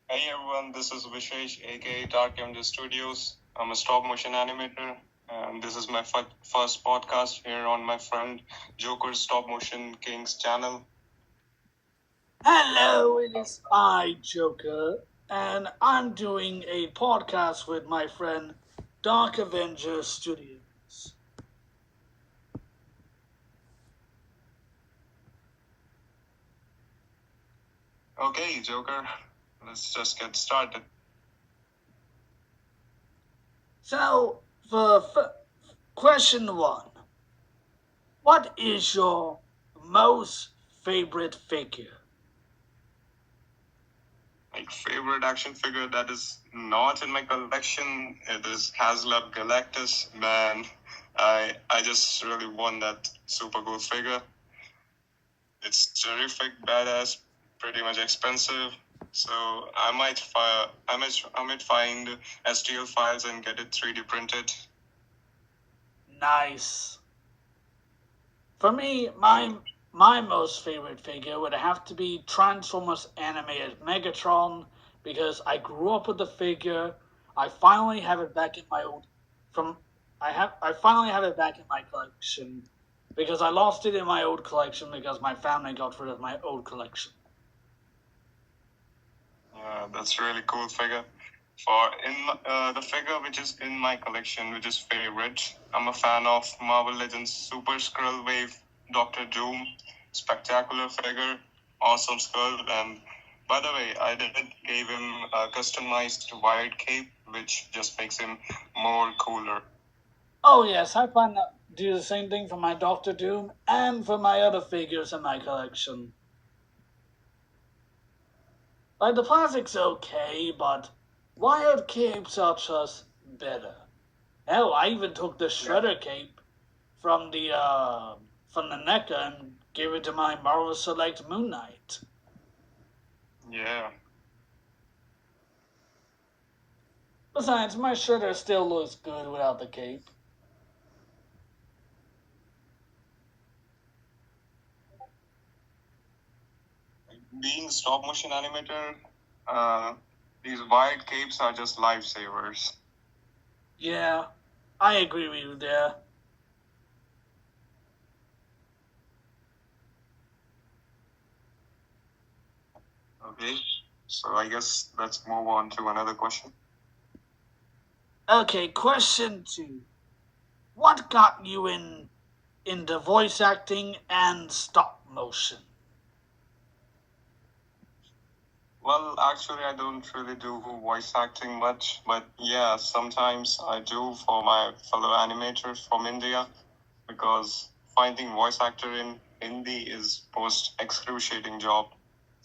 Hey everyone, this is Vishesh, aka Dark Avenger Studios. I'm a stop motion animator, and this is my first podcast here on my friend Joker's Stop Motion Kings channel. Hello, it is I, Joker, and I'm doing a podcast with my friend Dark Avenger Studios. Okay, Joker, let's just get started. So, for question one, what is your most favorite figure? My favorite action figure that is not in my collection, it is HasLab Galactus. Man, I just really want that super cool figure. It's terrific, badass, pretty much expensive. So I might find STL files and get it 3D printed. Nice. For me, my most favorite figure would have to be Transformers animated Megatron because I grew up with the figure. I finally have it back in my old from I finally have it back in my collection because I lost it in my old collection because my family got rid of my old collection. Yeah, that's really cool figure. For the figure which is in my collection, which is favorite, I'm a fan of Marvel Legends Super Skrull Wave, Doctor Doom, spectacular figure, awesome skull, and by the way, I did gave him a customized wired cape, which just makes him more cooler. Oh yes, I plan to do the same thing for my Doctor Doom and for my other figures in my collection. Like the plastic's okay, but wired capes are just better. Hell, I even took the Shredder cape from the NECA and gave it to my Marvel Select Moon Knight. Yeah. Besides, my Shredder still looks good without the cape. Being stop motion animator, uh, these wired capes are just lifesavers. Yeah, I agree with you there. Okay, so I guess let's move on to another question. Okay, question 2. What got you into voice acting and stop motion? Well, actually, I don't really do voice acting much, but yeah, sometimes I do for my fellow animators from India because finding voice actor in Hindi is most excruciating job.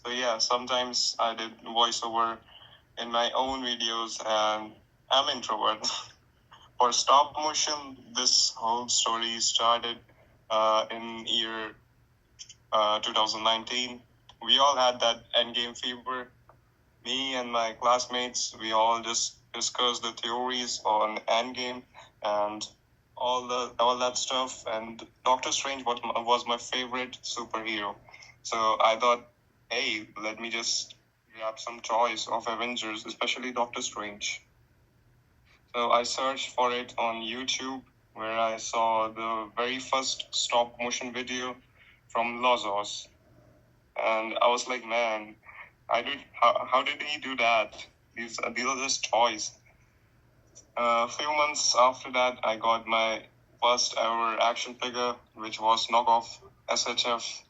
So yeah, sometimes I did voiceover in my own videos, and I'm introvert. For stop motion, this whole story started in year 2019. We all had that endgame fever. Me and my classmates, we all just discussed the theories on endgame and all that stuff. And Doctor Strange was my favorite superhero. So I thought, hey, let me just grab some toys of Avengers, especially Doctor Strange. So I searched for it on YouTube, where I saw the very first stop motion video from Lozos, and I was like, man, how did he do that? These are just toys. A few months after that, I got my first ever action figure, which was knockoff SHF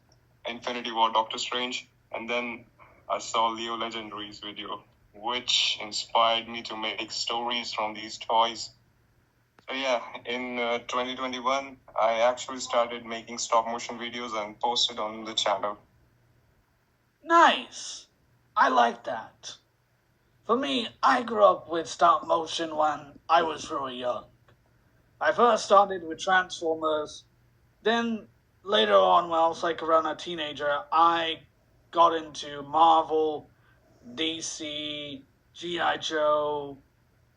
Infinity War Doctor Strange, and then I saw Leo Legendary's video, which inspired me to make stories from these toys. So yeah, in 2021, I actually started making stop motion videos and posted on the channel. Nice. I like that. For me, I grew up with stop motion when I was really young. I first started with Transformers, then later on, when I was like around a teenager, I got into Marvel, DC, G.I. Joe,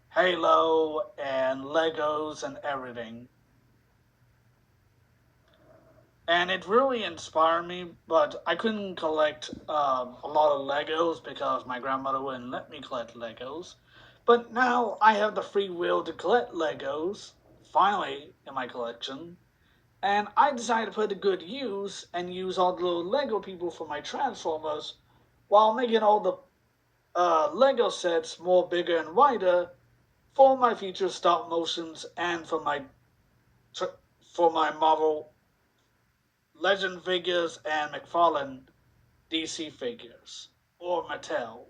Halo, and Legos and everything. and it really inspired me. But I couldn't collect a lot of Legos because my grandmother wouldn't let me collect Legos. But now I have the free will to collect Legos, finally, in my collection. And I decided to put a good use and use all the little Lego people for my Transformers while making all the Lego sets more bigger and wider for my future stop motions and for my Marvel Legend figures and McFarlane DC figures or Mattel.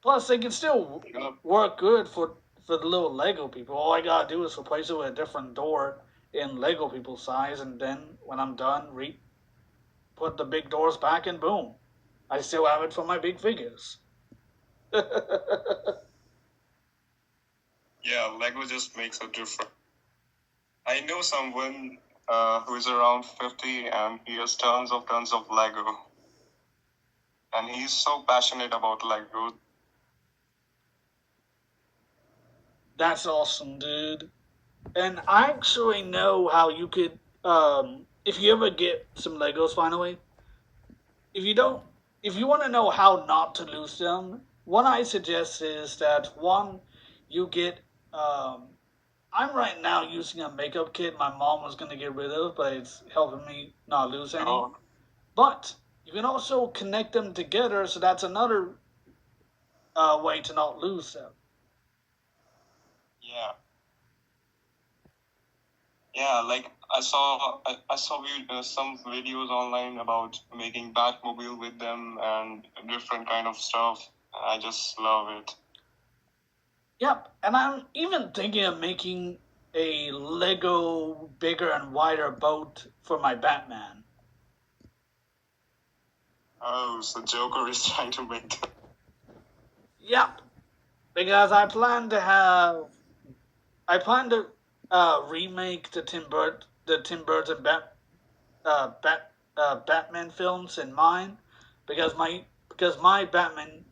Plus, they can still work good for the little Lego people. All I gotta do is replace it with a different door in Lego people size, and then when I'm done, put the big doors back, and boom, I still have it for my big figures. Yeah, Lego just makes a difference. I know someone who is around 50 and he has tons of Lego. And he's so passionate about Lego. That's awesome, dude. And I actually know how you could, if you ever get some Legos finally, if you don't, if you want to know how not to lose them, what I suggest is that one, you get, um, I'm right now using a makeup kit my mom was going to get rid of, but it's helping me not lose any. Oh, But you can also connect them together, so that's another way to not lose them. yeah. Yeah, like I saw some videos online about making Batmobile with them and different kind of stuff. I just love it. Yep, and I'm even thinking of making a Lego bigger and wider boat for my Batman. Oh, so Joker is trying to make them. Yep, because I plan to remake the Tim Burton Batman films in mine, because my Batman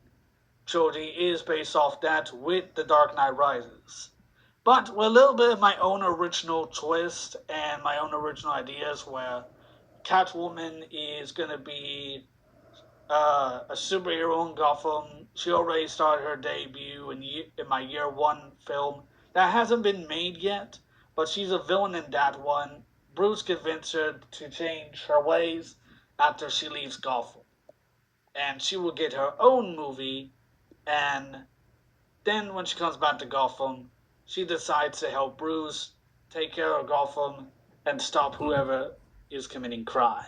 trilogy is based off that with The Dark Knight Rises. But with a little bit of my own original twist and my own original ideas, where Catwoman is going to be a superhero in Gotham. She already started her debut in my year one film that hasn't been made yet, but she's a villain in that one. Bruce convinced her to change her ways after she leaves Gotham, and she will get her own movie. And then when she comes back to Gotham, she decides to help Bruce take care of Gotham and stop whoever is committing crime.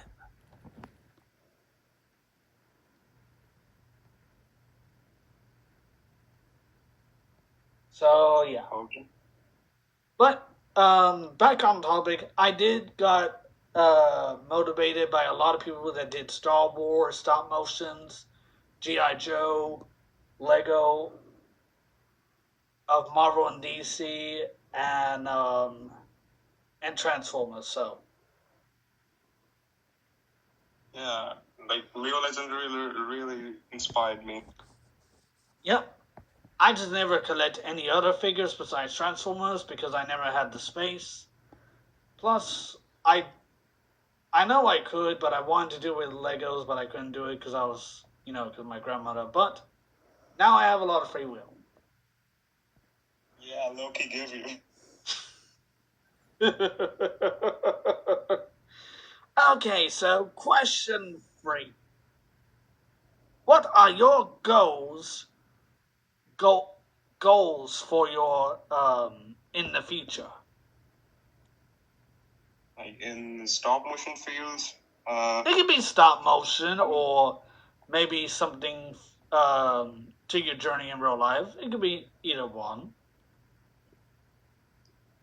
So yeah. Okay. But back on topic, I did got motivated by a lot of people that did Star Wars stop motions, GI Joe, Lego of Marvel and DC, and Transformers. So Yeah, like Leo Legend really inspired me. yep, I just never collect any other figures besides Transformers because I never had the space. Plus, I know I could, but I wanted to do it with Legos, but I couldn't do it because I was, because my grandmother. But now I have a lot of free will. Yeah, Loki gave you. Okay, so question 3. What are your goals for your in the future? Like in stop motion fields, It can be stop motion or maybe something to your journey in real life. It could be either one.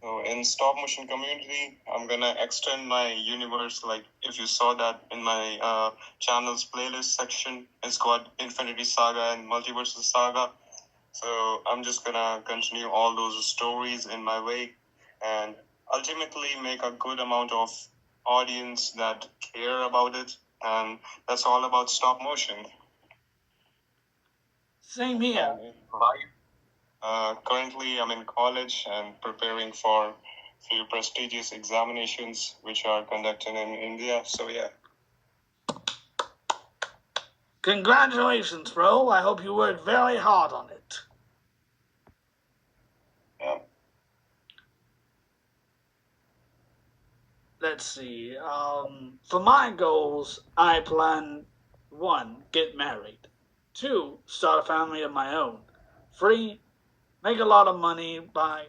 so in stop motion community, I'm gonna extend my universe. Like if you saw that in my channel's playlist section, it's called Infinity Saga and Multiverses Saga. So I'm just gonna continue all those stories in my way, and ultimately make a good amount of audience that care about it, and that's all about stop motion. Same here. And in life, currently I'm in college and preparing for few prestigious examinations which are conducted in India. So yeah. Congratulations, bro. I hope you worked very hard on it. Yeah. Let's see. For my goals, I plan 1. Get married. 2. Start a family of my own. 3. Make a lot of money by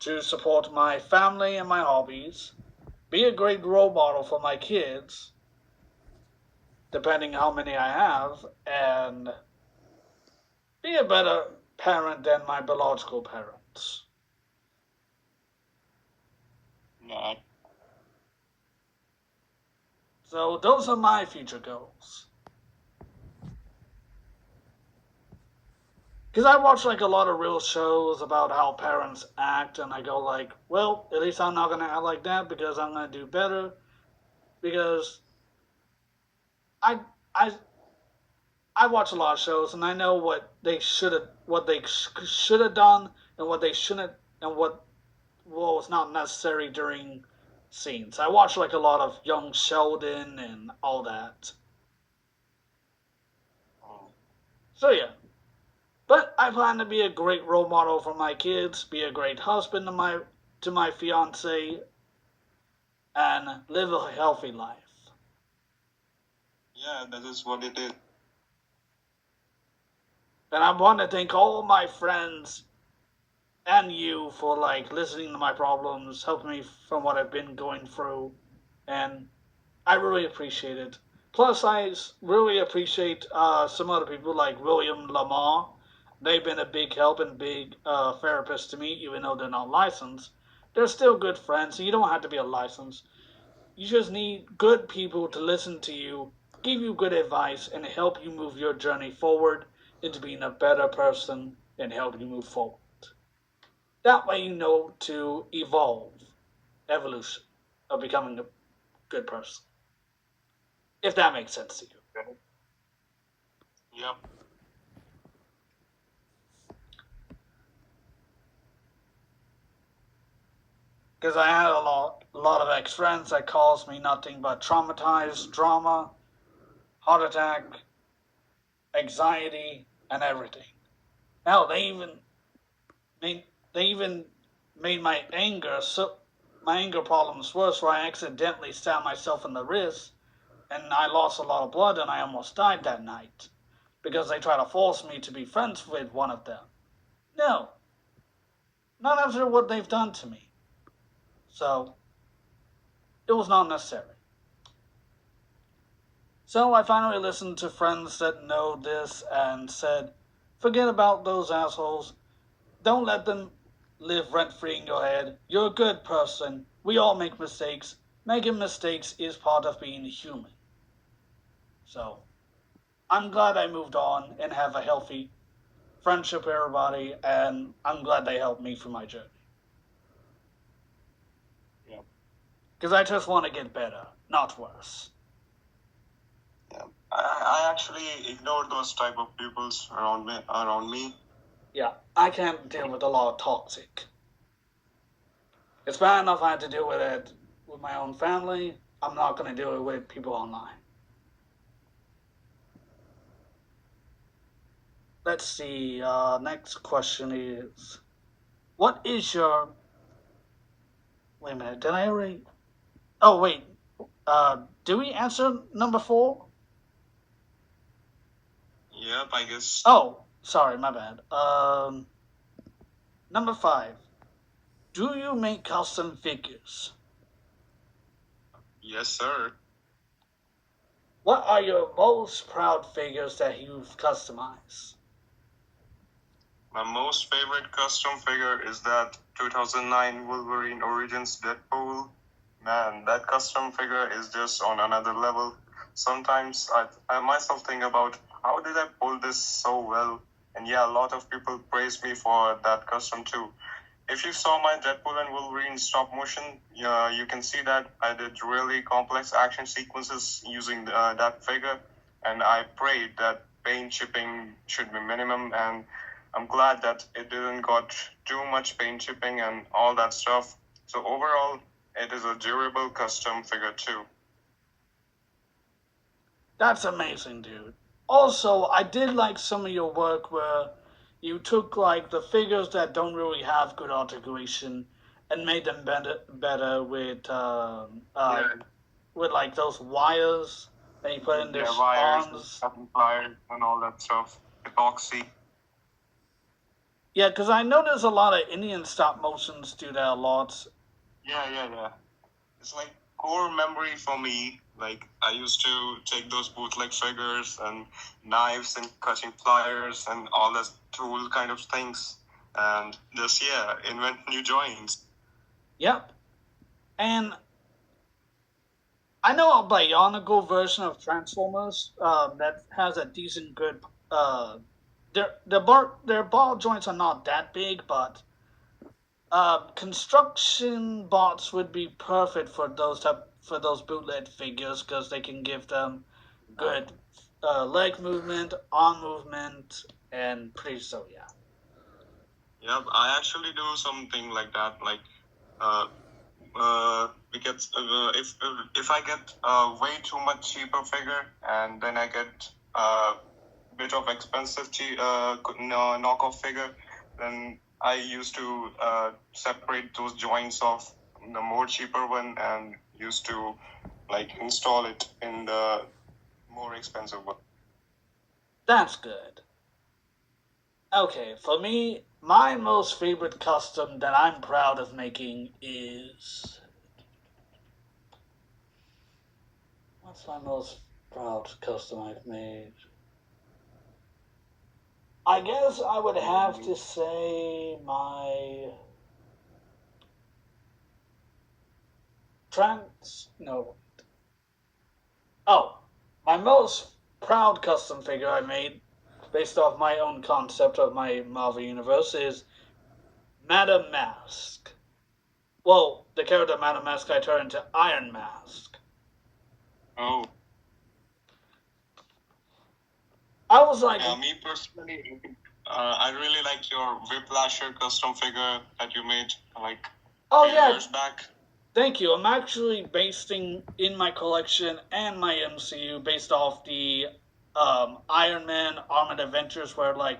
to support my family and my hobbies. Be a great role model for my kids, depending how many I have, and be a better parent than my biological parents. Yeah. So those are my future goals. Because I watch like a lot of real shows about how parents act, and I go like, well, at least I'm not gonna act like that because I'm gonna do better. Because I I I watch a lot of shows, and I know what they should have done, and what they shouldn't, and what was not necessary during scenes. I watch like a lot of Young Sheldon and all that. So yeah. But I plan to be a great role model for my kids, be a great husband to my fiance, and live a healthy life. Yeah, that is what it is. And I want to thank all my friends and you for like listening to my problems, helping me from what I've been going through, and I really appreciate it. Plus, I really appreciate some other people like William Lamar. They've been a big help and big therapist to me, even though they're not licensed. They're still good friends, and you don't have to be a licensed. You just need good people to listen to you, give you good advice, and help you move your journey forward into being a better person and help you move forward. That way you know to evolve, evolution of becoming a good person. If that makes sense to you. Yep. Because I had a lot of ex-friends that caused me nothing but traumatized drama, heart attack, anxiety, and everything. Hell, they even made my anger problems worse, where I accidentally stabbed myself in the wrist, and I lost a lot of blood, and I almost died that night because they tried to force me to be friends with one of them. No, not after what they've done to me. So it was not necessary. So I finally listened to friends that know this and said, forget about those assholes. Don't let them live rent-free in your head. You're a good person. We all make mistakes. Making mistakes is part of being human. So I'm glad I moved on and have a healthy friendship with everybody, and I'm glad they helped me through my journey. Yeah. Because I just want to get better, not worse. Yeah. I actually ignored those type of peoples around me. Yeah, I can't deal with a lot of toxic. It's bad enough I had to deal with it with my own family. I'm not going to deal it with people online. Let's see. Next question is, what is your... Wait a minute. Did I already... Oh, wait. Do we answer number 4? Yep, I guess. Oh, sorry, my bad. Number 5. Do you make custom figures? Yes, sir. What are your most proud figures that you've customized? My most favorite custom figure is that 2009 Wolverine Origins Deadpool. Man, that custom figure is just on another level. Sometimes I myself think about how did I pull this so well? And yeah, a lot of people praise me for that custom too. If you saw my Deadpool and Wolverine stop motion, you can see that I did really complex action sequences using that figure, and I prayed that paint chipping should be minimum, and I'm glad that it didn't got too much paint chipping and all that stuff. So overall, it is a durable custom figure too. That's amazing, dude. Also, I did like some of your work where you took like the figures that don't really have good articulation and made them better Yeah, with like those wires that you put in their yeah, wires, arms. cutting pliers, and all that stuff. Epoxy. Yeah, because I know there's a lot of Indian stop motions do that a lot. Yeah. It's like core memory for me. Like I used to take those bootleg figures and knives and cutting pliers and all that tool kind of things, and just invent new joints. Yep. And I know a Bionicle version of Transformers that has a decent good. Their ball joints are not that big, but construction bots would be perfect for those bootleg figures because they can give them good leg movement, arm movement, and pretty so yeah. Yep, I actually do something like that. Like we get if I get a way too much cheaper figure and then I get a bit of expensive knockoff figure, then I used to separate those joints of the more cheaper one and used to like install it in the more expensive one. That's good. Okay, for me, my most favorite custom that I'm proud of making is. What's my most proud custom I've made? I guess I would have to say my. No. Oh, my most proud custom figure I made, based off my own concept of my Marvel Universe, is Madam Mask. Well, the character Madam Mask I turned into Iron Mask. Oh. I was like, yeah, me personally, I really like your Whiplasher custom figure that you made like oh few yeah, years back. thank you. I'm actually basing in my collection and my MCU based off the Iron Man Armored Adventures, where like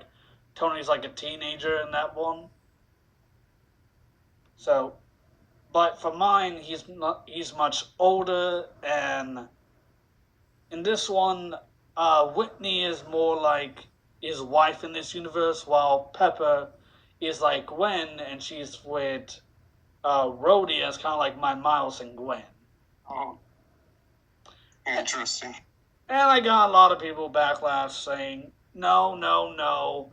Tony's like a teenager in that one. So, but for mine, he's much older, and in this one, Whitney is more like his wife in this universe, while Pepper is like Gwen, and she's with Rhodey as kind of like my Miles and Gwen. Oh, interesting. And I got a lot of people backlash saying, no,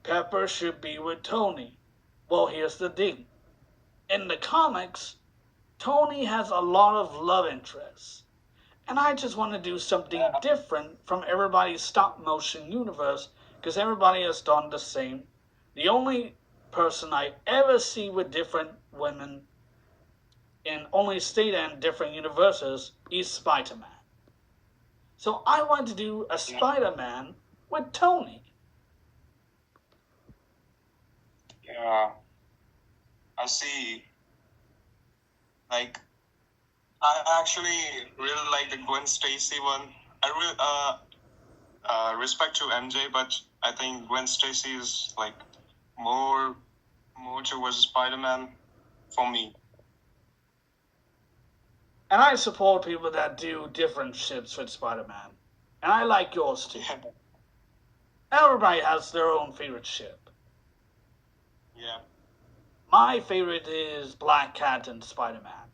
Pepper should be with Tony. Well, here's the thing. In the comics, Tony has a lot of love interests. And I just want to do something different from everybody's stop motion universe because everybody has done the same. The only person I ever see with different women and only stayed in different universes is Spider-Man. So I wanted to do a Spider-Man with Tony. Yeah, I see. Like, I actually really like the Gwen Stacy one. I really respect to MJ, but I think Gwen Stacy is like more towards Spider-Man for me. And I support people that do different ships with Spider-Man. And I like yours too. Everybody has their own favorite ship. Yeah. My favorite is Black Cat and Spider-Man.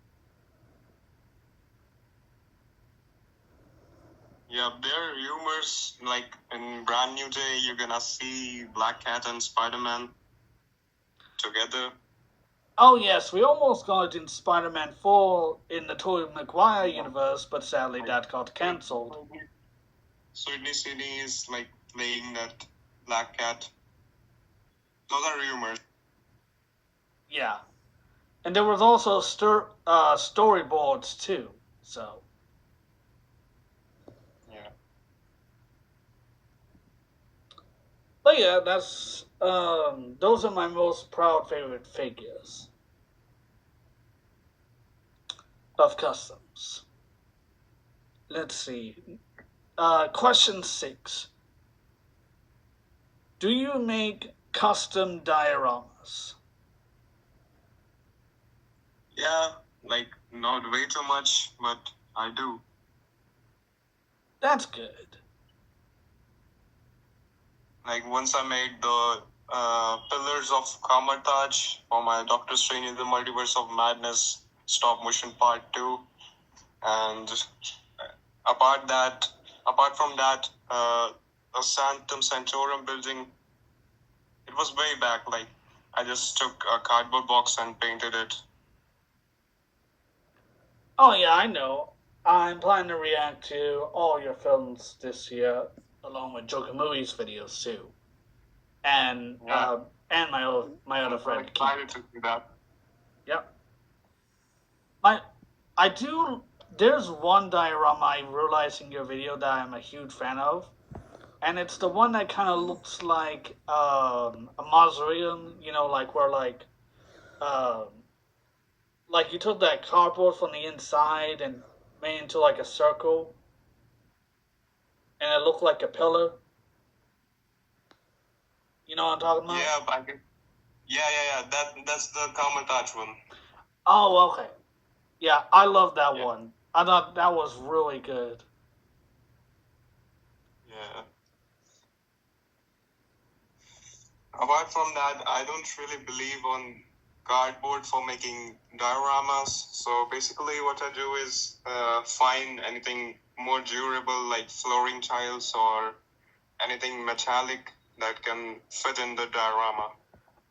Yeah, there are rumors like in Brand New Day you're gonna see Black Cat and Spider-Man together. Oh yes, we almost got it in Spider-Man 4 in the Tobey Maguire universe, but sadly that got cancelled. Sydney City is like playing that Black Cat. Those are rumors. Yeah. And there was also storyboards too, so. Yeah. But yeah, that's those are my most proud favorite figures of customs. Let's see. Question 6. Do you make custom dioramas? Yeah, like not way too much, but I do. That's good. Like once I made the Pillars of Kamartaj for my Doctor Strange in the Multiverse of Madness stop motion part 2, and apart that, apart from that, the Sanctum Sanctorum building, it was way back. Like I just took a cardboard box and painted it. Oh yeah, I know. I'm planning to react to all your films this year, along with Joker Movies videos too, and Yeah. and my other I'm friend excited Keith. to do that. Yep. I do. There's one diorama I realized in your video that I'm a huge fan of, and it's the one that kind of looks like a mausoleum. You know, like where um, like you took that cardboard from the inside and made it into like a circle, and it looked like a pillar. You know what I'm talking about? Yeah, but I can. Yeah. That's the Kamartaj one. Oh, okay. Yeah, I love that Yeah. one. I thought that was really good. Yeah. Apart from that, I don't really believe on cardboard for making dioramas. So basically, what I do is find anything more durable, like flooring tiles or anything metallic that can fit in the diorama.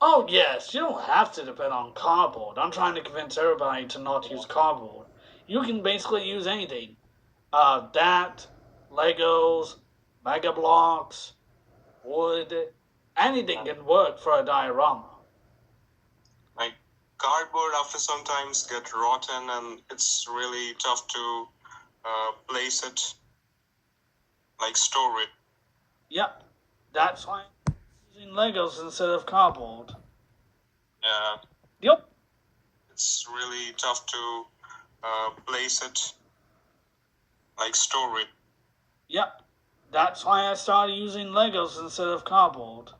Oh, yes, you don't have to depend on cardboard. I'm trying to convince everybody to not use cardboard. You can basically use anything. That, Legos, Mega Blocks, wood, anything can work for a diorama. Like cardboard, after sometimes get rotten, and it's really tough to place it, like store it. Yep, that's why I'm using Legos instead of cardboard. Yeah. Yep. It's really tough to place it, like store it. Yep, that's why I started using Legos instead of cardboard.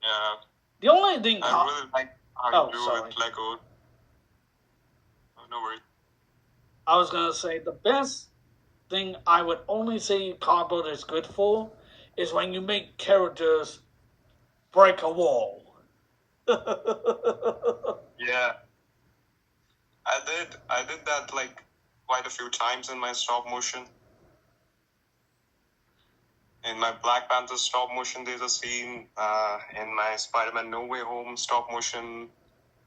Yeah. The only thing I really like how you do sorry. with Lego. Oh, no worries. I was gonna say the best thing I would only say cardboard is good for is when you make characters break a wall. Yeah. I did that like quite a few times in my stop motion. In my Black Panther stop motion, there's a scene. In my Spider-Man No Way Home stop motion,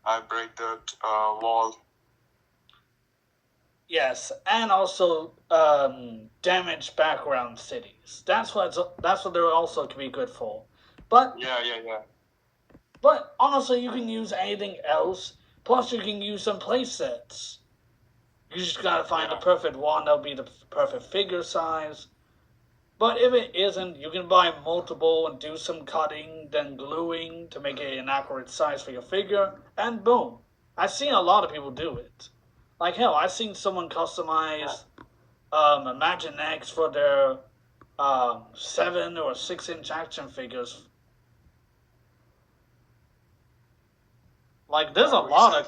I break the wall. Yes, and also damaged background cities. That's what they're also can be good for. But Yeah. But honestly, you can use anything else. Plus, you can use some play sets. You just gotta find the perfect one that'll be the perfect figure size. But if it isn't, you can buy multiple and do some cutting, then gluing to make it an accurate size for your figure, and boom. I've seen a lot of people do it. Like hell, I've seen someone customize Imaginext for their 7 or 6 inch action figures. Like there's a lot of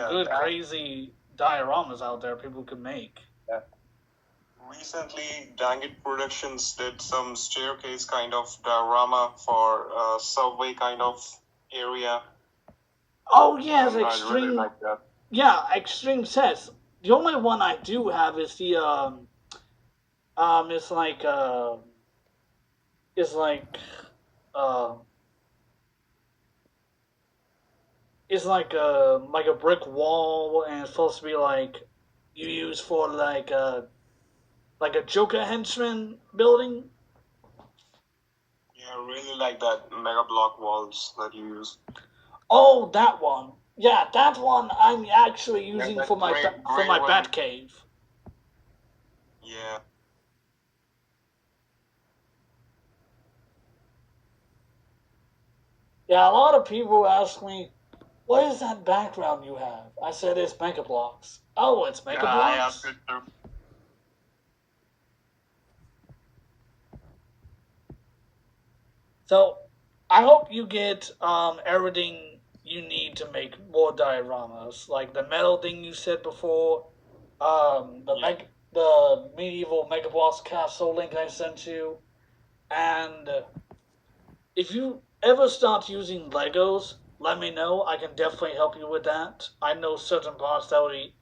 good crazy dioramas out there people could make. Yeah. Recently, Dangit Productions did some staircase kind of diorama for a subway kind of area. Oh yes, I extreme. really like that. Yeah, extreme sets. The only one I do have is the it's like it's like it's like a brick wall, and it's supposed to be like you use for like a Joker henchman building. Yeah, I really like that Mega Block walls that you use. Oh, that one. Yeah, that one I'm actually using for my bat cave. Yeah. Yeah, a lot of people ask me, what is that background you have? I said it's Mega Bloks. Oh, it's Yeah, Mega I asked Bloks? it too. So, I hope you get everything you need to make more dioramas. Like the metal thing you said before, Yeah. the medieval Mega Bloks castle link I sent you, and if you ever start using Legos, let me know. I can definitely help you with that. I know certain parts that would be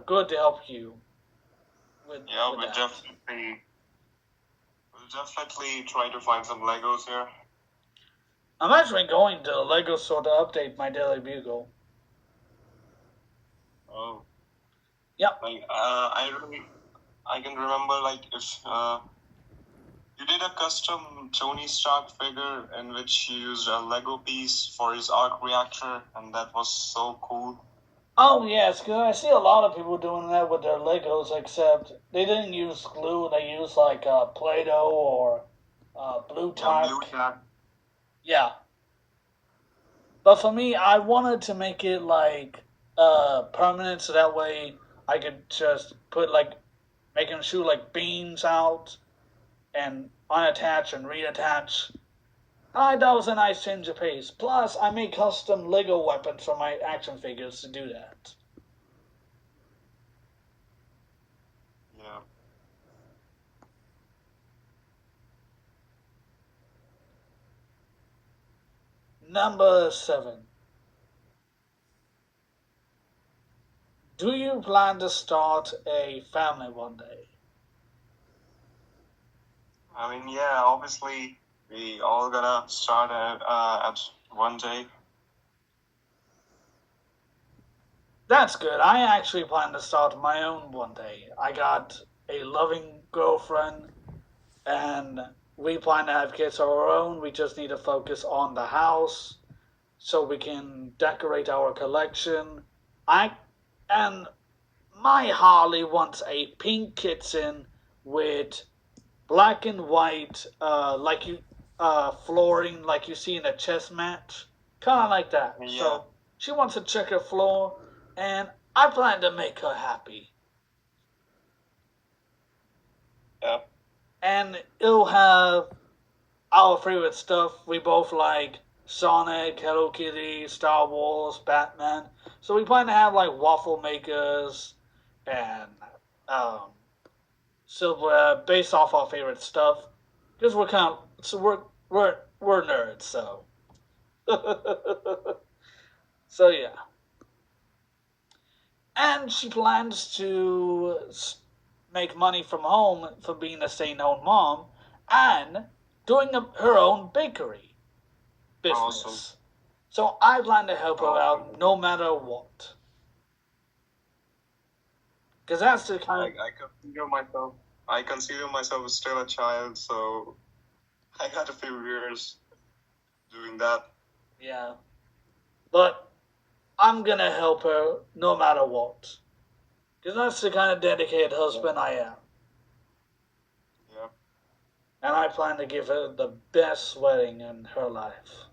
good to help you Yeah, with that. we'll definitely try to find some Legos here. I'm actually going to Lego store to update my Daily Bugle. Oh. Yep. Like I can remember like if you did a custom Tony Stark figure in which you used a Lego piece for his arc reactor, and that was so cool. Oh yes, because I see a lot of people doing that with their Legos, except they didn't use glue. They used like Play-Doh or blue Yeah, blue tack. tack. Yeah, but for me, I wanted to make it like permanent, so that way I could just put like making shoot like beams out and unattach and reattach. I thought it was a nice change of pace. Plus, I made custom Lego weapons for my action figures to do that. Yeah. Number 7. Do you plan to start a family one day? I mean, yeah, obviously we all gonna start at one day. That's good. I actually plan to start my own one day. I got a loving girlfriend and we plan to have kids of our own. We just need to focus on the house so we can decorate our collection. I and my Harley wants a pink kitten with black and white, flooring like you see in a chess match, kind of like that. Yeah. So she wants a checker floor, and I plan to make her happy. Yeah. And it'll have our favorite stuff. We both like Sonic, Hello Kitty, Star Wars, Batman. So we plan to have like waffle makers and um, silverware based off our favorite stuff because we're nerds. So so yeah. And she plans to make money from home for being a stay-at-home mom and doing her own bakery business. Awesome. So I plan to help her out no matter what. Because that's the kind of... I consider myself still a child, so I got a few years doing that. Yeah. But I'm gonna help her no matter what. Because that's the kind of dedicated husband I am. Yeah. And I plan to give her the best wedding in her life.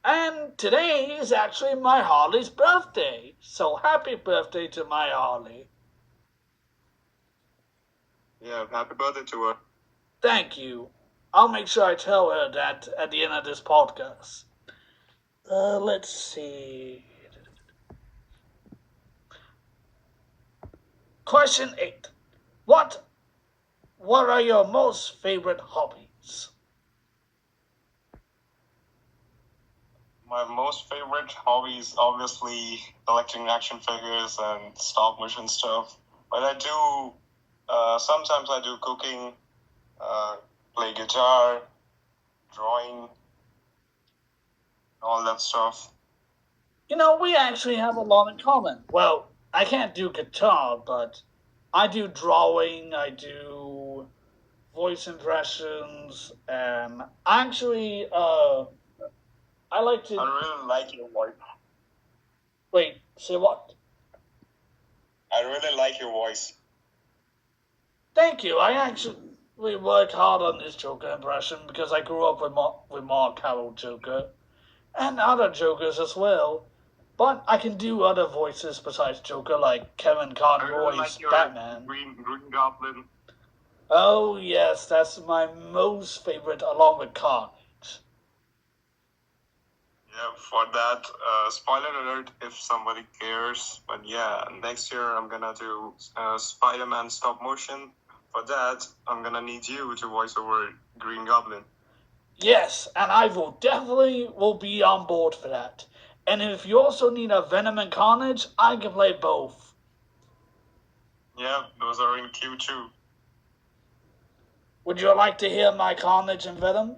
And today is actually my Harley's birthday. So happy birthday to my Harley. Yeah, happy birthday to her. Thank you. I'll make sure I tell her that at the end of this podcast. Let's see. Question 8. What are your most favorite hobbies? My most favorite hobby is obviously collecting action figures and stop motion stuff. But I do, sometimes I do cooking, play guitar, drawing, all that stuff. You know, we actually have a lot in common. Well, I can't do guitar, but I do drawing, I do voice impressions, and actually, I like to. I really like your voice. Wait, say what? I really like your voice. Thank you. I actually. we work hard on this Joker impression because I grew up with Mark Hamill Joker and other Jokers as well. But I can do other voices besides Joker, like Kevin Conroy's like your Batman. Green Goblin. Oh yes, that's my most favorite, along with Carnage. Yeah, for that, spoiler alert if somebody cares. But yeah, next year I'm gonna do Spider-Man stop motion. For that, I'm gonna need you to voice over Green Goblin. Yes, and I will be on board for that. And if you also need a Venom and Carnage, I can play both. Yeah, those are in queue too. Would you like to hear my Carnage and Venom?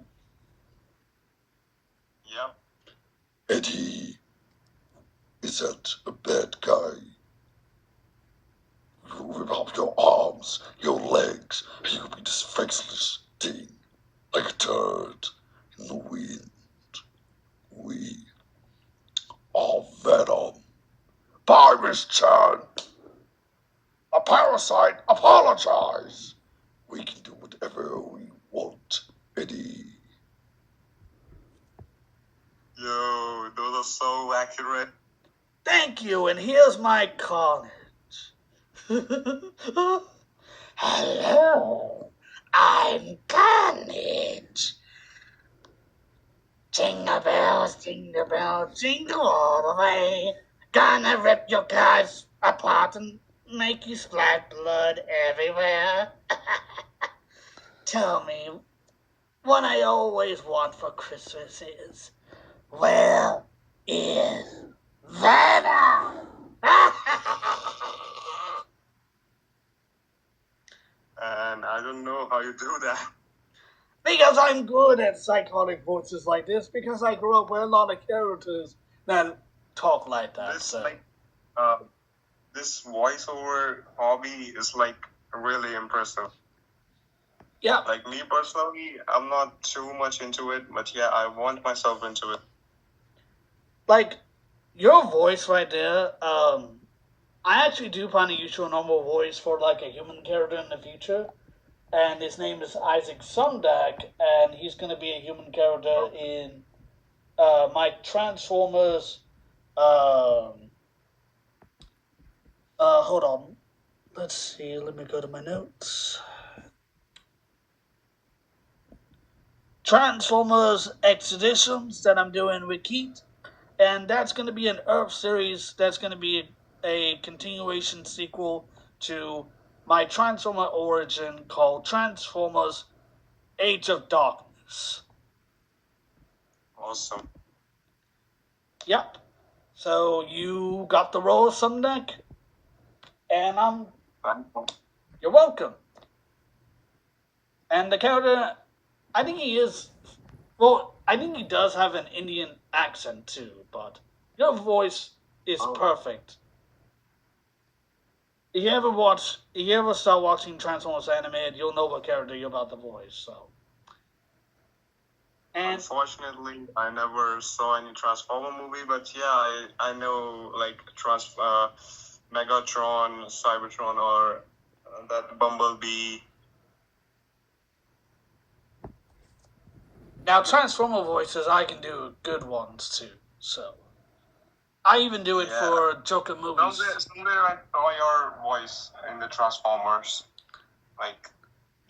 Yep. Eddie, is that a bad guy? You rip off your arms, your legs, and you'll be this faceless thing, like a turd in the wind. We are Venom. Virus Chan! A parasite, apologize! We can do whatever we want, Eddie. Yo, those are so accurate. Thank you, and here's my Carnage. Hello, I'm Carnage. Jingle bells, jingle all the way. Gonna rip your guys apart and make you splash blood everywhere. Tell me, what I always want for Christmas is, where is Venom? And I don't know how you do that. Because I'm good at psychotic voices like this, because I grew up with a lot of characters that talk like that. This So. this voiceover hobby is like really impressive. Yeah. Like me personally, I'm not too much into it, but yeah, I want myself into it. Like, your voice right there, I actually do plan to use your normal voice for like a human character in the future. And his name is Isaac Sundak, and he's going to be a human character in my Transformers. Hold on. Let's see. Let me go to my notes. Transformers Expeditions that I'm doing with Keith, and that's going to be an Earth series. That's going to be a continuation sequel to my Transformer origin called Transformers Age of Darkness. Awesome. Yep. So you got the role of Sundeck, and you're welcome. And the character, I think he is, well, I think he does have an Indian accent too, but your voice is perfect. If you ever start watching Transformers animated, you'll know what character you're about to voice, so. And unfortunately, I never saw any Transformer movie, but yeah, I know like Megatron, Cybertron, or that Bumblebee. Now, Transformer voices, I can do good ones too, so. I even do it for Joker movies. Someday I saw your voice in the Transformers. Like,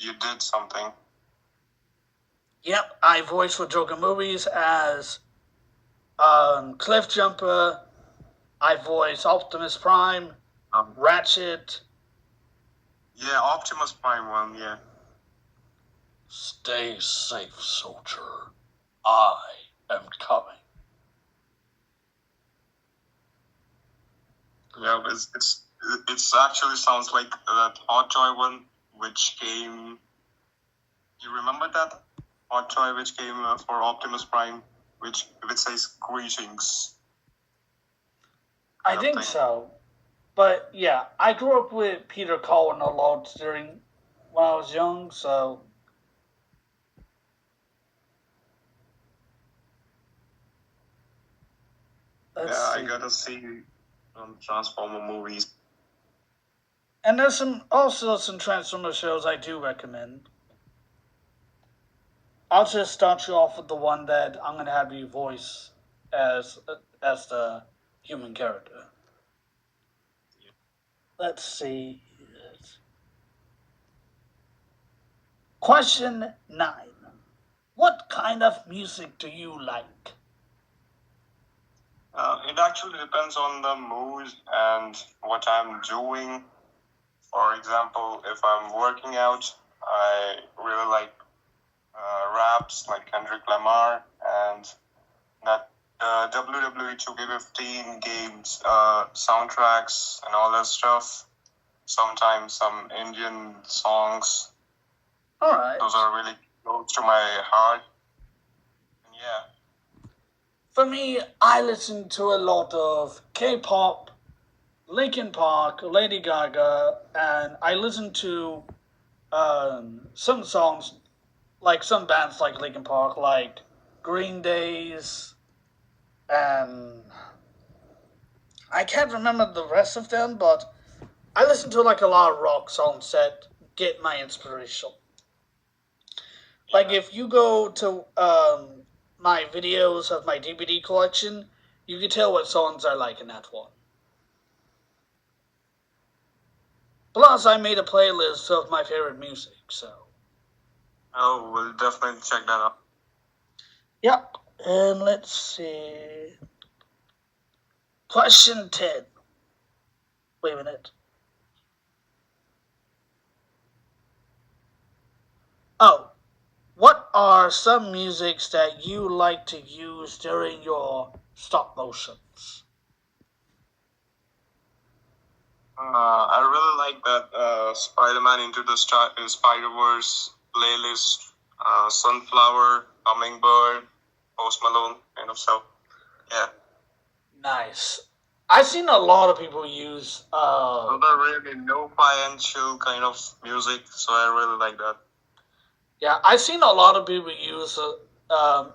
you did something. Yep, I voice for Joker movies as Cliff Jumper. I voice Optimus Prime, Ratchet. Yeah, Optimus Prime one, yeah. Stay safe, soldier. I am coming. Yeah, it's actually sounds like that Hot Toy one, which came. You remember that Hot Toy which came for Optimus Prime, which says greetings. I think so, but yeah, I grew up with Peter Cullen a lot when I was young, so. I gotta see Transformer movies. And there's also some Transformer shows I do recommend. I'll just start you off with the one that I'm gonna have you voice as as the human character. Let's see. Question 9. What kind of music do you like? It actually depends on the mood and what I'm doing. For example, if I'm working out, I really like raps like Kendrick Lamar and that WWE 2K15 games, soundtracks, and all that stuff. Sometimes some Indian songs. Alright. Those are really close to my heart. And yeah. For me, I listen to a lot of K-pop, Linkin Park, Lady Gaga, and I listen to some songs, like some bands like Linkin Park, like Green Days, and I can't remember the rest of them, but I listen to like a lot of rock songs that get my inspiration. Like if you go to my videos of my DVD collection, you can tell what songs I like in that one. Plus, I made a playlist of my favorite music, so. Oh, we'll definitely check that out. Yep, and let's see. Question 10. Wait a minute. Oh, what are some musics that you like to use during your stop motions? I really like that Spider-Man Into the Spider-Verse playlist, Sunflower, Hummingbird, Post Malone kind of stuff. Yeah. Nice. I've seen a lot of people use. Those are really lo-fi and chill kind of music, so I really like that. Yeah, I've seen a lot of people use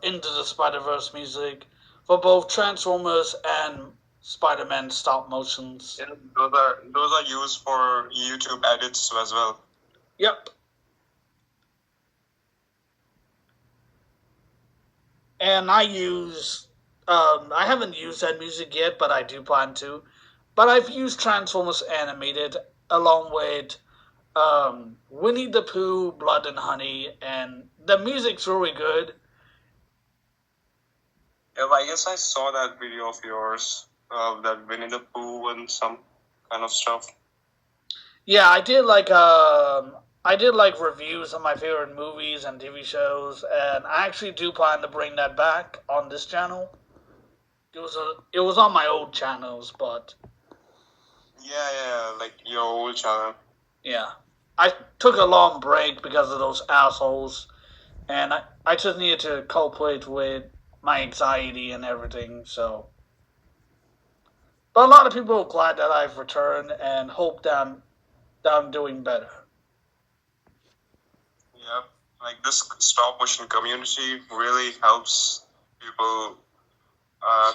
Into the Spider-Verse music for both Transformers and Spider-Man stop motions. Yeah, those are used for YouTube edits as well. Yep. And I use. I haven't used that music yet, but I do plan to. But I've used Transformers Animated along with Winnie the Pooh, Blood and Honey, and the music's really good. Yeah, I guess I saw that video of yours, that Winnie the Pooh and some kind of stuff. Yeah, I did like reviews of my favorite movies and TV shows, and I actually do plan to bring that back on this channel. It was on my old channels, but Yeah, like your old channel. yeah, I took a long break because of those assholes, and I just needed to cope with my anxiety and everything. So, but a lot of people are glad that I've returned and hope that I'm doing better. Yeah, like this stop motion community really helps people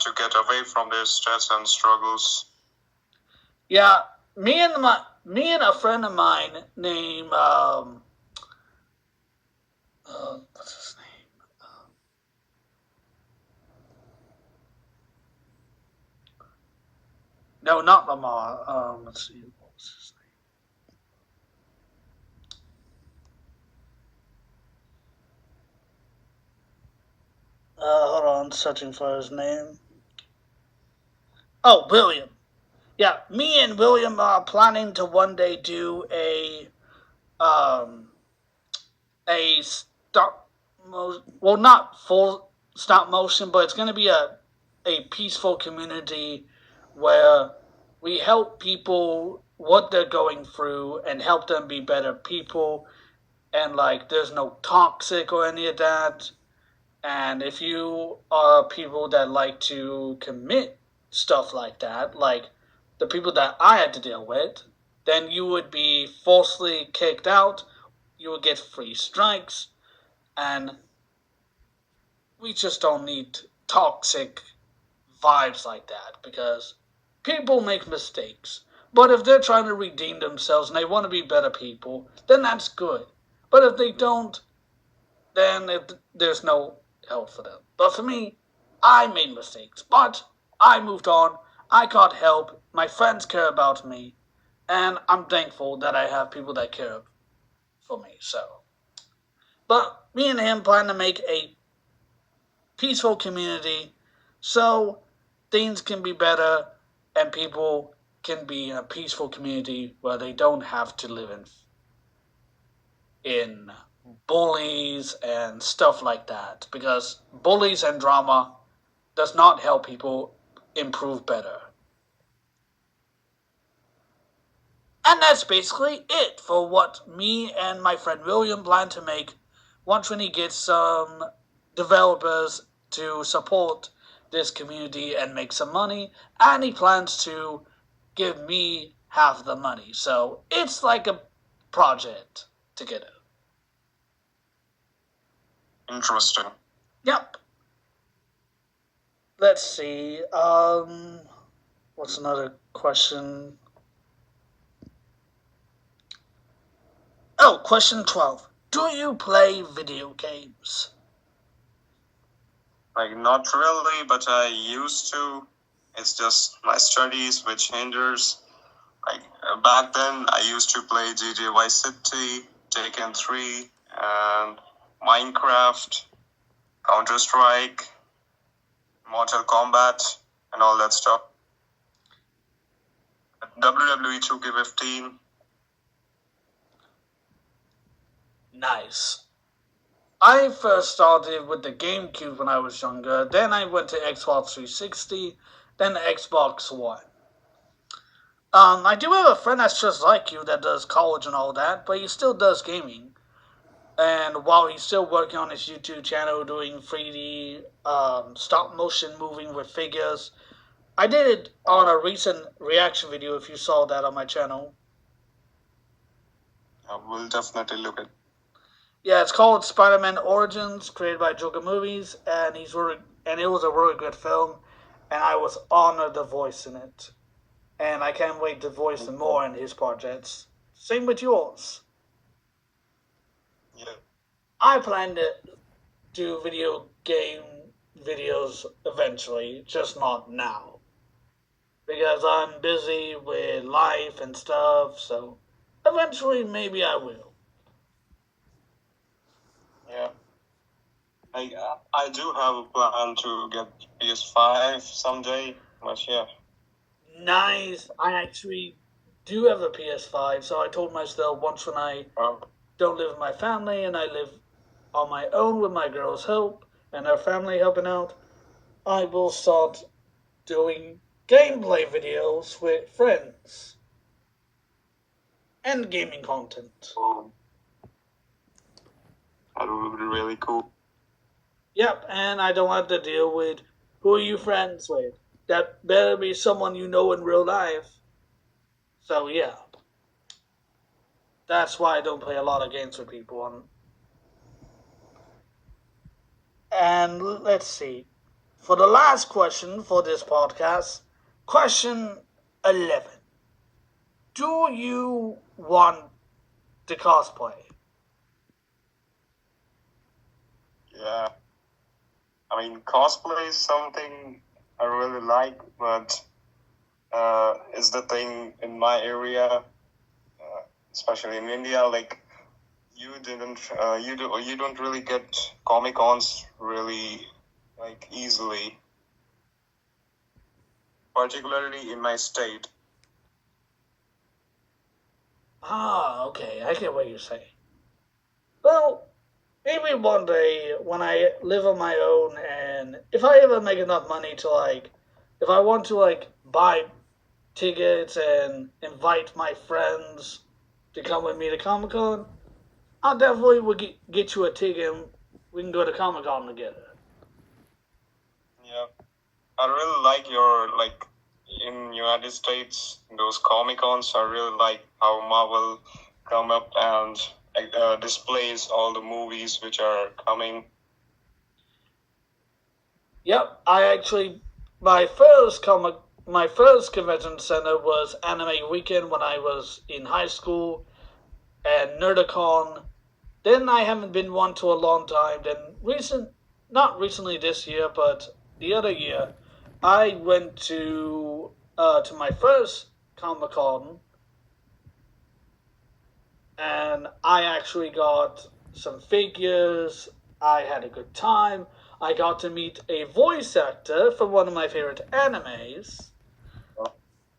to get away from their stress and struggles. Yeah, me and a friend of mine named what's his name? No, not Lamar. Let's see, what was his name? Hold on, searching for his name. Oh, William. Yeah, me and William are planning to one day do a stop motion. Well, not full stop motion, but it's going to be a peaceful community where we help people what they're going through and help them be better people. And like, there's no toxic or any of that. And if you are people that like to commit stuff like that, like the people that I had to deal with, then you would be falsely kicked out, you would get free strikes, and we just don't need toxic vibes like that, because people make mistakes. But if they're trying to redeem themselves and they want to be better people, then that's good. But if they don't, then there's no help for them. But for me, I made mistakes, but I moved on. I got help. My friends care about me, and I'm thankful that I have people that care for me. So, but me and him plan to make a peaceful community so things can be better and people can be in a peaceful community where they don't have to live in bullies and stuff like that, because bullies and drama does not help people improve better. And that's basically it for what me and my friend William plan to make once when he gets some developers to support this community and make some money, and he plans to give me half the money. So it's like a project together. Interesting. Yep. Let's see. What's another question? Oh, question 12. Do you play video games? Like, not really, but I used to. It's just my studies which hinders. Like, back then, I used to play GTA Vice City, Taken 3, and Minecraft, Counter-Strike, Mortal Kombat, and all that stuff. WWE 2K15. Nice. I first started with the GameCube when I was younger, then I went to Xbox 360, then Xbox One. I do have a friend that's just like you that does college and all that, but he still does gaming. And while he's still working on his YouTube channel doing 3D stop motion moving with figures, I did it on a recent reaction video if you saw that on my channel. I will definitely look at. Yeah, it's called Spider-Man Origins, created by Joker Movies, and it was a really good film, and I was honored to voice in it. And I can't wait to voice more in his projects. Same with yours. Yeah. I plan to do video game videos eventually, just not now. Because I'm busy with life and stuff, so eventually maybe I will. Yeah. I do have a plan to get PS5 someday, but yeah. Nice. I actually do have a PS5, so I told myself once when I don't live with my family and I live on my own with my girl's help and her family helping out, I will start doing gameplay videos with friends and gaming content. That would be really cool. Yep, and I don't have to deal with who are you friends with. That better be someone you know in real life. So yeah. That's why I don't play a lot of games with people. And let's see. For the last question for this podcast, question 11. Do you want to cosplay? Yeah. I mean, cosplay is something I really like, but it's the thing in my area, especially in India, like you don't really get Comic Cons really like easily, particularly in my state. Ah, okay, I get what you're saying. Well, maybe one day when I live on my own and if I ever make enough money to if I want to buy tickets and invite my friends to come with me to Comic Con, I definitely would get you a ticket and we can go to Comic Con together. Yeah, I really like your in United States those Comic Cons. I really like how Marvel come up and displays all the movies which are coming. Yep, my first convention center was Anime Weekend when I was in high school, and Nerdicon Then I haven't been one to a long time. Then not recently this year, but the other year, I went to my first Comic Con, and I actually got some figures. I had a good time. I got to meet a voice actor for one of my favorite animes,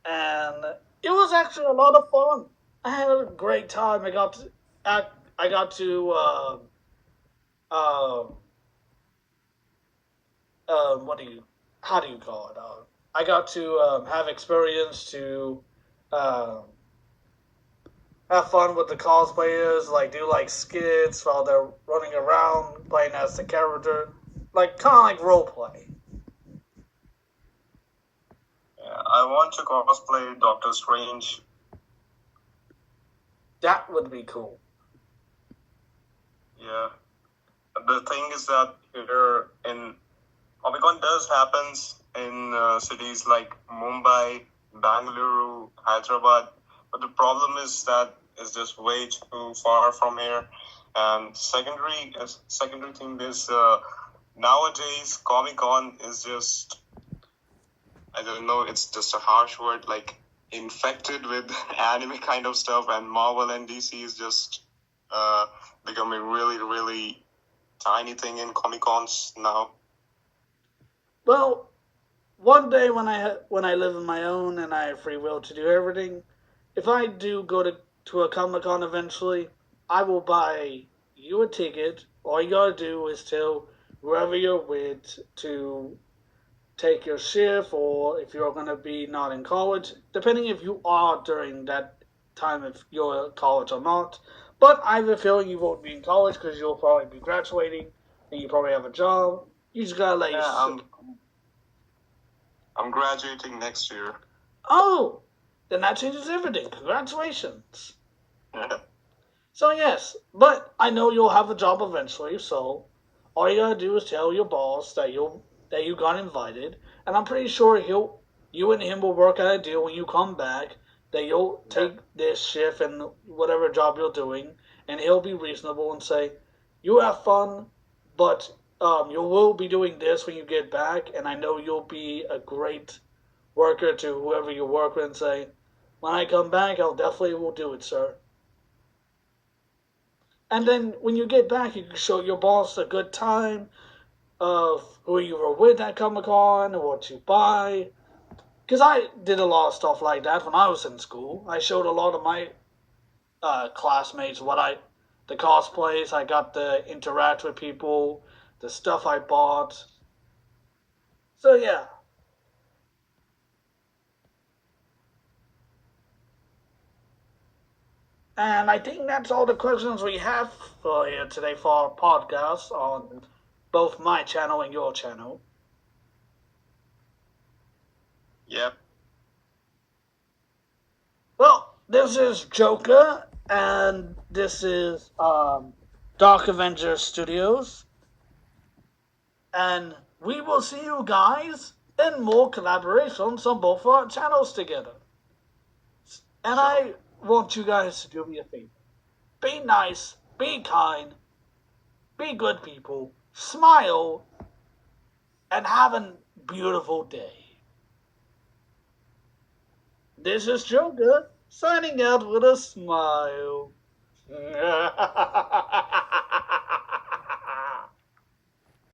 and it was actually a lot of fun. I had a great time. I got to uh, what do you how do you call it? I got to have experience to uh, have fun with the cosplayers, like do like skits while they're running around playing as the character, like kind of like role play. Yeah, I want to cosplay Doctor Strange. That would be cool. Yeah. The thing is that here in Comic Con does happens in cities like Mumbai, Bangalore, Hyderabad, but the problem is that it's just way too far from here. And secondary thing is nowadays Comic Con is just, I don't know, it's just a harsh word, like infected with anime kind of stuff, and Marvel and DC is just becoming really, really tiny thing in Comic Cons now. Well, one day when I live on my own and I have free will to do everything, if I do go to a Comic Con eventually, I will buy you a ticket. All you gotta do is tell whoever you're with to take your shift, or if you're gonna be not in college, depending if you are during that time if you're in college or not. But I have a feeling you won't be in college because you'll probably be graduating and you probably have a job. You just gotta let Yeah, your I'm graduating next year. Oh, then that changes everything. Congratulations. So yes, but I know you'll have a job eventually. So all you gotta do is tell your boss that you got invited, and I'm pretty sure you and him will work out a deal when you come back that you'll take this shift and whatever job you're doing, and he'll be reasonable and say, you have fun, but you will be doing this when you get back, and I know you'll be a great worker to whoever you work with and say, when I come back, I'll definitely will do it, sir. And then when you get back, you can show your boss a good time of who you were with at Comic Con or what you buy. Because I did a lot of stuff like that when I was in school. I showed a lot of my classmates the cosplays. I got to interact with people, the stuff I bought. So yeah. And I think that's all the questions we have for here today for our podcast on both my channel and your channel. Yep. Well, this is Joker, and this is Dark Avenger Studios. And we will see you guys in more collaborations on both our channels together. And I want you guys to do me a favor. Be nice, be kind, be good people, smile, and have a beautiful day. This is Joker, signing out with a smile.